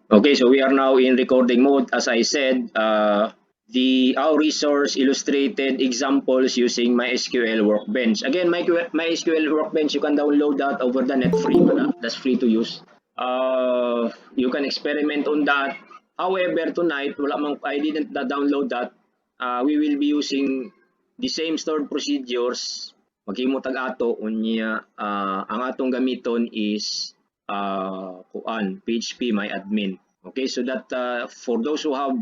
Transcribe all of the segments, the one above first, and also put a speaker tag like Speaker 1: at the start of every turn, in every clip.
Speaker 1: Okay, so we are now in recording mode. As I said, our resource illustrated examples using MySQL Workbench. Again, MySQL Workbench, you can download that over the net free. That's free to use. You can experiment on that. However, tonight, I didn't download that. We will be using the same stored procedures. Maghimo tag ato unya ang atong gamiton is PHP my admin. Okay, so that for those who have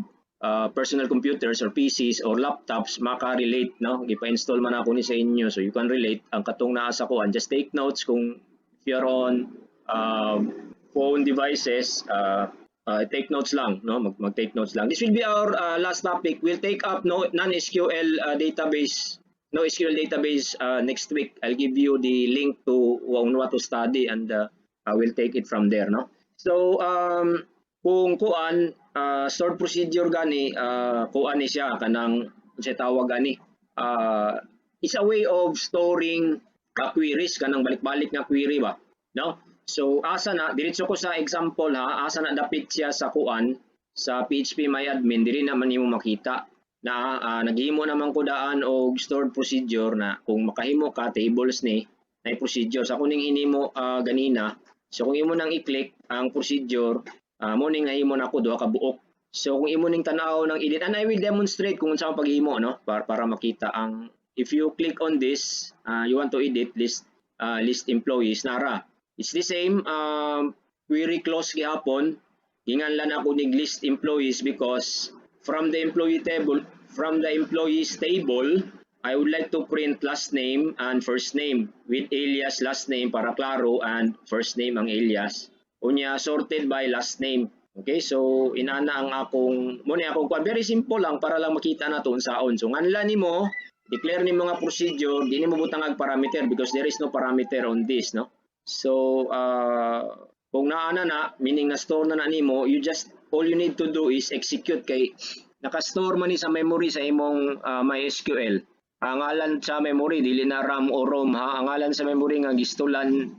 Speaker 1: personal computers or PCs or laptops, maka-relate, no? Gipa-install man ako ni sa inyo, so you can relate. Ang katong naa sa kuan, just take notes kung if you're on phone devices, take notes lang, no? Mag-take notes lang. This will be our last topic. We'll take up non-SQL database, no SQL database next week. I'll give you the link to what to study, and I will take it from there, no? So kung kuan stored procedure gani, kuan ni siya kanang sa tawag gani, is a way of storing queries, kanang balik-balik nga query ba, no? So asa na diretso ko sa example ha, asa na dapit siya sa kuan sa PHP my admin, diri naman nimo makita na naghimo naman ko daan og stored procedure na kung makahimo ka tables ni na procedure sa kuning hinimo ganina. So kung imo nang i-click ang procedure, mo ning nahimo na ko duha ka buok. So kung imo ning tan-aw ng edit, and I will demonstrate kung unsa ang paghimo, no, para makita ang, if you click on this, you want to edit list employees, nara it's the same query close gihapon, ginganlan ako ning list employees because from the employees table, I would like to print last name and first name with alias last name para klaro, and first name ang alias. Unya sorted by last name. Okay, so inana ang akong mo ni akong kwan, very simple lang para lang makita nato unsaon. So nganlan nimo, declare nimo nga procedure, di nimo butang ag parameter because there is no parameter on this, no? So kung naana na, meaning na store na nimo, you just all you need to do is execute kay naka-store man ni sa memory sa imong MySQL. Ang ngalan sa memory dili na RAM o ROM ha, ang ngalan sa memory nga ginstulan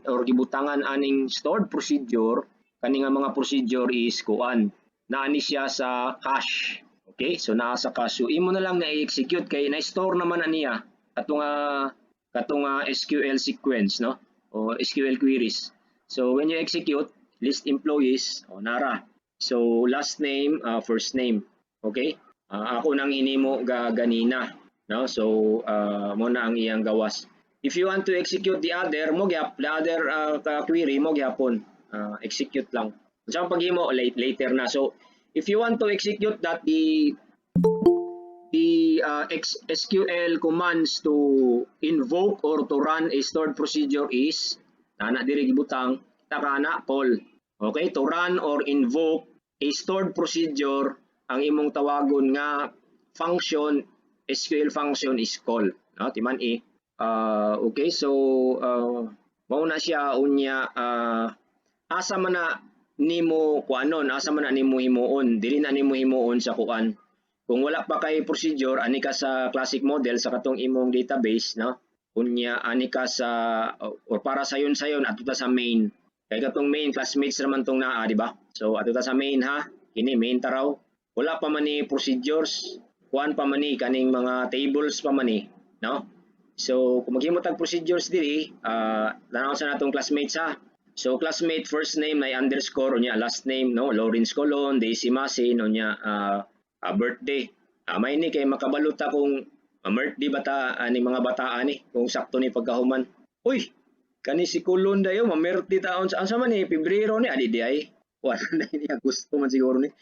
Speaker 1: or gibutangan aning stored procedure, kani nga mga procedure is kuan naani siya sa cache. Okay, so naa sa cache, so imo na lang na i-execute kay na-store naman na niya katong SQL sequence, no, o SQL queries. So when you execute list employees, nara, so last name, first name. Okay, ako nang hinimo ganina, no, so mo na ang iyang gawas. If you want to execute the other query mo gyapon, execute lang sa paghimo later na. So if you want to execute that, the SQL commands to invoke or to run a stored procedure is ana diri gibutang takana call. Okay, to run or invoke a stored procedure, ang imong tawagon nga function, SQL function is call, no, timan okay, so mao na siya unya, asa man na nimo kuanon, asa man na nimo himuon, dili na nimo himuon sa kuan. Kung wala pa kay procedure, ani ka sa classic model sa katong imong database, no? Unya ani ka sa or para sayon ato ta sa main. Kay katong main classmates naman tong naa, di ba? So ato ta sa main ha. Kini main taraw. Wala pa man ni procedures, kuan pa man ni kaning mga tables pa man ni, no? So kung maghimo tag procedures diri, tanaw sa natong classmates ha. So classmate first name ay underscore, unya last name, no, Lawrence Colon, Daisy Masin, unya birthday. May ni kay makabaluta kung birthday bata ani mga bataan ni kung sakto ni pagkahuman. Uy, kani si Colon dayo mamerti taon sa ansa man ni Pebrero ni adi di ay. Wala na ni Agosto man siguro ni.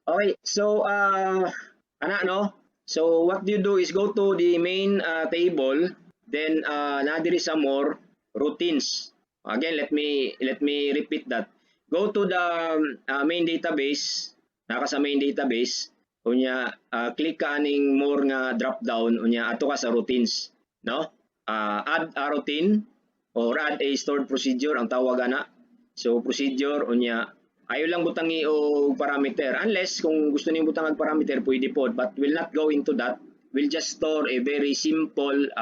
Speaker 1: Okay, so ana no. So what you do is go to the main table, then na diri sa more routines. Again, let me repeat that. Go to the main database, naka sa main database. Unya click ka aning more nga drop down, unya ato ka sa routines, no? Add a routine or add a stored procedure ang tawag ana. So procedure, unya ayo lang butangi og parameter, unless kung gusto niyo butang og parameter pwede pod, but we'll not go into that. We'll just store a very simple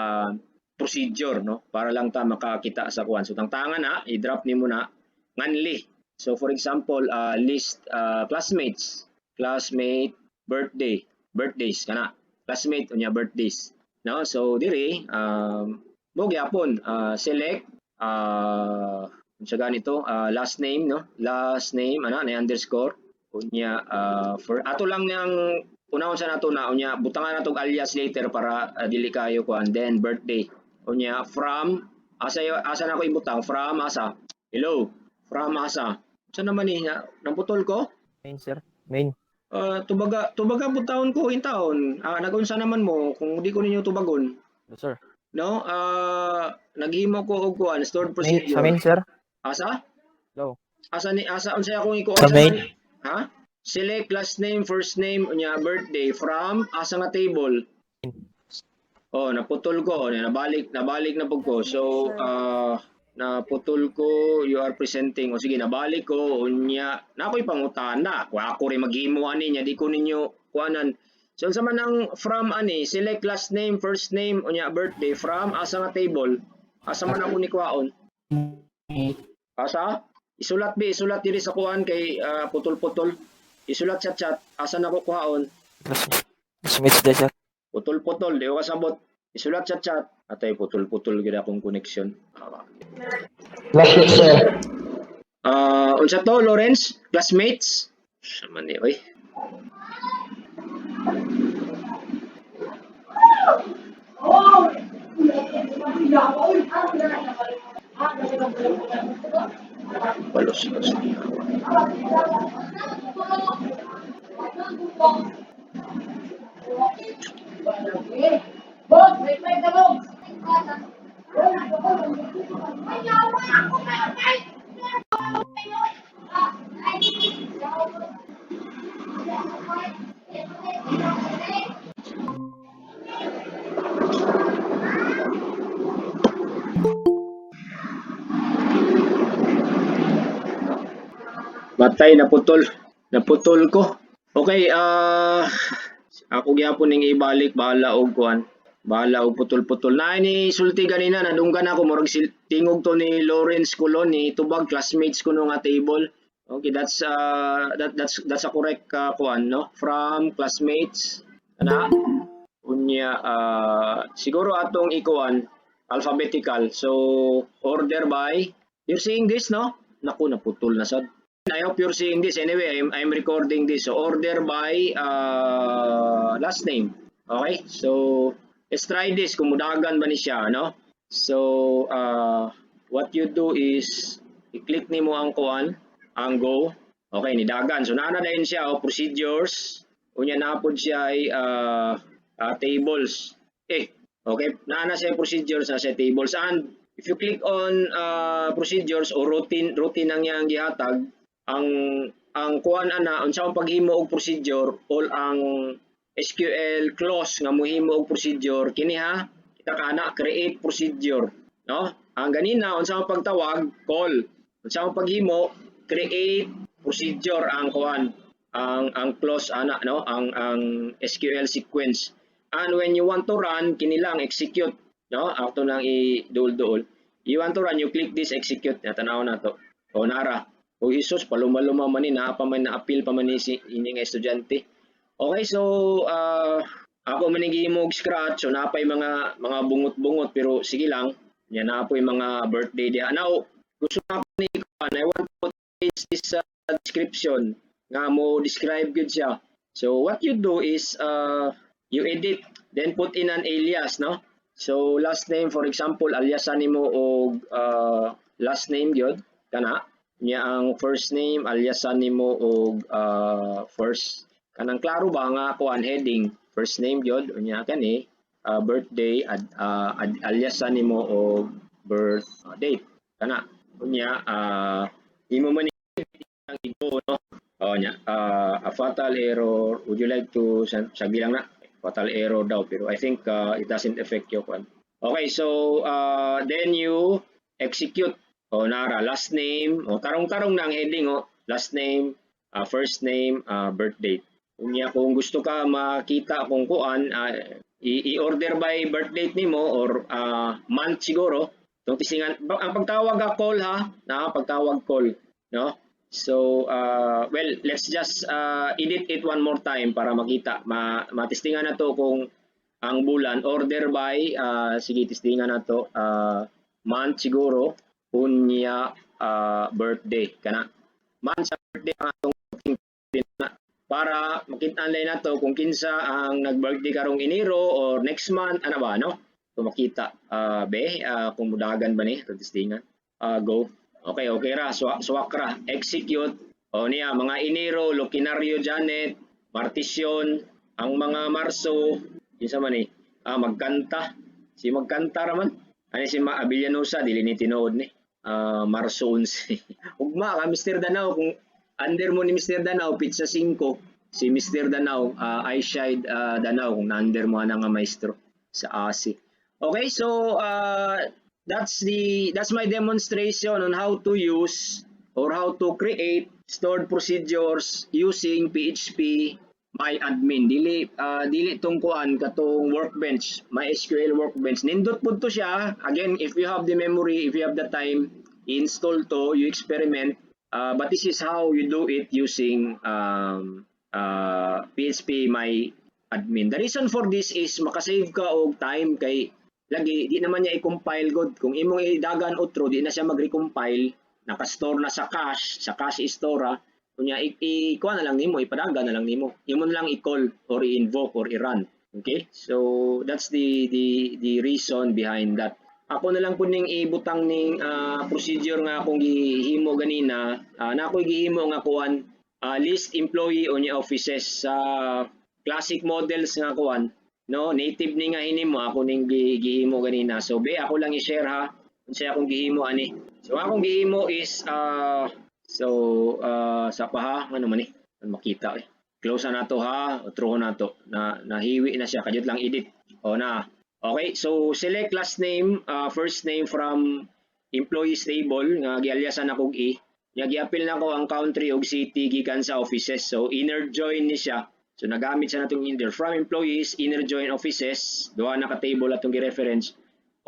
Speaker 1: procedure, no, para lang ta makakita sa kuan. So tangtangan na i-drop nimo na nganli. So for example, list classmates, classmate birthdays kana. Classmate unya birthdays. No? So dire mo gyapon select unsa ganito last name no? Last name ana na underscore unya for ato lang yang unahon sa nato na unya butangan natong alias later para dili kayo kuan then birthday unya from asa na ko ibutang from asa hello from asa sa naman ni naputol ko
Speaker 2: Main, sir. Main.
Speaker 1: tubaga butahon ko in taon nagunsa naman mo kung di ko ninyo tubagon
Speaker 2: Yes, sir.
Speaker 1: no naghimo ko og kuan stored
Speaker 2: Main, sa
Speaker 1: procedure
Speaker 2: main, sir.
Speaker 1: asa
Speaker 2: Hello.
Speaker 1: asa unsay akong ikuon
Speaker 2: Sa main.
Speaker 1: ha select last name first name unya birthday from asa nga table naputol ko nabalik na pud ko so naputol ko you are presenting sige nabalik ko unya na ako'y pangutana wa ako rin maghimo ani nya di ko ninyo kuanan so unsa man ang from ani select last name first name unya birthday from asa nga table asa man ako ni kuhaon asa isulat diri sa kuan kay putol-putol isulat sa chat asa na ko kuhaon
Speaker 2: Classmates dyan, sir.
Speaker 1: putol-putol di ko kasabot isulat sa chat atay putol-putol gid akong connection
Speaker 3: Classmates, sir.
Speaker 1: unsa to Lawrence classmates sa man ni oy palos niya matay naputol ko okay ako gyapon ning ibalik bahala og kuan bahala og putol-putol na ni sulti ganina nadunggan ako murag tingog to ni Lawrence Colon ni tubag classmates ko no nga table okay that's that's a correct kuan no from classmates ana unya siguro atong ikuan alphabetical so order by you're seeing this no naku naputol na sad I hope you're seeing this. Anyway, I'm recording this. So order by last name. Okay? So let's try this. Kung mudagan ba ni siya, no? So what you do is i-click nimo ang kuan, ang go. Okay, nidagan. So naana dayon siya procedures. Unya na pod siya ay tables. Okay, naana siya procedures na siya tables and if you click on procedures or routine ang yang gihatag ang kuan ana unsa ang paghimo og procedure all ang SQL clause nga mohimo og procedure kini ha kita kana create procedure no ang ganina unsa ang pagtawag call unsa ang paghimo create procedure ang kuan ang clause ana no ang SQL sequence and when you want to run kini lang execute no ato nang i-duol you want to run you click this execute natanaw na to o nara o isos paluma-luma man ni pa man na-appeal pa man ni ining estudyante okay so ako man gihimo og scratch so napay mga bungot-bungot pero sige lang yan napoy mga birthday dia now gusto na ni I want to put this description nga mo describe gud siya so what you do is you edit then put in an alias no so last name for example aliasan nimo og last name gyud kana nya ang first name aliasan nimo og first kanang klaro ba nga kuan heading first name gyud unya kani birthday aliasan nimo og birth date kana unya imo man ang igo no nya a fatal error would you like to sabi lang na fatal error daw pero I think it doesn't affect your kuan okay so then you execute nara last name tarong-tarong na ang heading last name first name birth date unya kung gusto ka makita kung kuan i-order by birth date nimo or month siguro tong tisingan ang pagtawag call ha na pagtawag call no So, well, let's just edit it one more time para makita. Matestingan na to kung ang bulan. Order by, sige, testingan na to. Month siguro. Unya birthday. Kana. Month sa birthday ang atong para makita na to kung kinsa ang nag-birthday karong Enero or next month. Ano ba, no? So, makita. Kung mudagan ba ni? Testingan. Go. Okay, okay ra. Swak ra. Execute. O niya, mga Enero, Luquinario Janet, Martisyon, ang mga Marso, isa man eh, magkanta. Si magkanta raman. Ano si Abilianosa, dili ni tinuod ni. Marso 11. Ugma ka, Mr. Danao, kung under mo ni Mr. Danao, pizza 5. Si Mr. Danao, eyeshade Danao, kung na-under mo na nga maestro sa ASI. Okay, so that's my demonstration on how to use or how to create stored procedures using PHP MyAdmin. Dili tong kuan katong workbench, MySQL workbench. Nindot pud to siya. Again, if you have the memory, if you have the time, install to, you experiment. But this is how you do it using PHP MyAdmin. The reason for this is makasave ka og time kay lagi di naman niya i-compile god. Kung imong idagan outro, di na siya mag-recompile, naka-store na sa cache store. Kunya kuha na lang nimo, ipadaga na lang nimo. Imo na lang i-call or i-invoke or i-run. Okay? So that's the reason behind that. Ako na lang po ning ibutang ning procedure nga akong gihimo ganina. Na ako'y gihimo nga kuan list employee on your offices sa classic models nga kuan. No, native ni nga hinimo ako ning gihimo ganina. So be ako lang i-share ha. Unsay akong gihimo ani. So akong gihimo is sa paha ano man makita eh. Close na to ha, throw na to. Nahiwi na siya, kadiyot lang edit. O na. Okay, so select last name, first name from employees table nga gialyasan ako i. Nya giapil na ko ang country ug city gikan sa offices. So inner join ni siya. So nagamit sa natong inner from employees, inner join offices, duha na ka table atong gi-reference.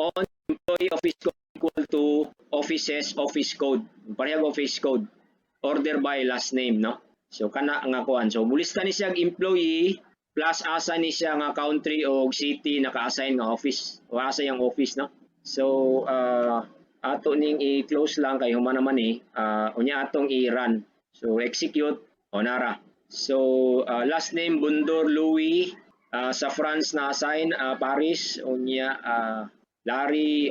Speaker 1: On employee office code equal to offices office code. Parehag office code. Order by last name, no? So kana nga kuan. So bulista ni siya employee plus asa ni siya nga country o city naka-assign nga office. O asa yang office, no? So ato ning i-close lang kay human naman unya atong i-run. So execute onara. So last name Bundor Louis, sa France na assign Paris unya Larry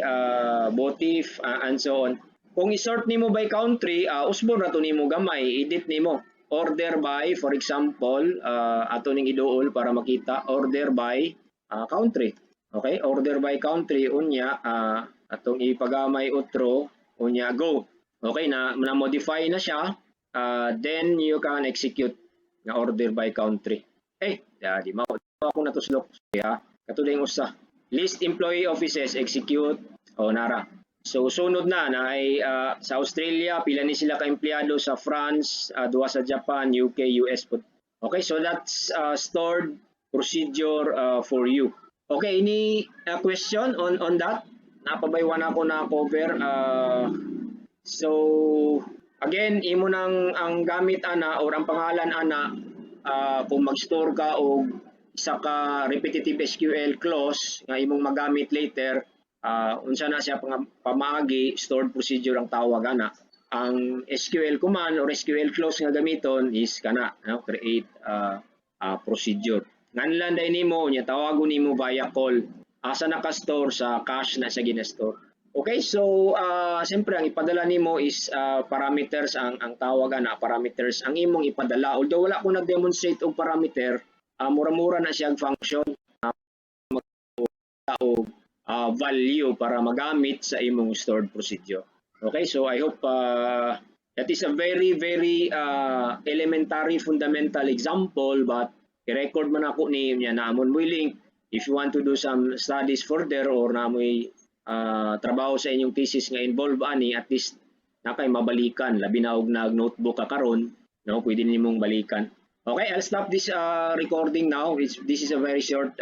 Speaker 1: Botif and so on. Kung i-sort nimo by country, usbon ra to nimo gamay, edit nimo. Order by, for example, ato ning iduol para makita, order by country. Okay, order by country unya atong ipagamay outro unya go. Okay na modify na siya, then you can execute nga order by country. Di mao ako natuslok. Katulad yung usa. List employee offices, execute nara. So sunod na ay sa Australia, pila ni sila ka empleyado, sa France, duha sa Japan, UK, US. Okay, so that's stored procedure for you. Okay, any question on that? Napabaywan ako na cover. So again, imo nang ang gamit ana or ang pangalan ana kung mag-store ka o isa ka repetitive SQL clause nga imong magamit later, unsa na siya pamaagi, stored procedure ang tawag ana. Ang SQL command or SQL clause nga gamiton is kana, create procedure. Nganlan day nimo nya tawagon nimo via call. Asa naka-store sa cache na siya gina-store. Okay, so siyempre ang ipadala nimo is parameters ang tawag ana, parameters ang imong ipadala. Although wala ko nag-demonstrate og parameter, mura-mura na siya function o value para magamit sa imong stored procedure. Okay, so I hope that is a very elementary fundamental example, but i-record man ako ni niya namon willing if you want to do some studies further or namoy trabaho sa inyong thesis nga involve ani, at least nakay mabalikan labi na og nag-notebook ka karon, no, pwede nimong balikan. Okay, I'll stop this recording now. This is a very short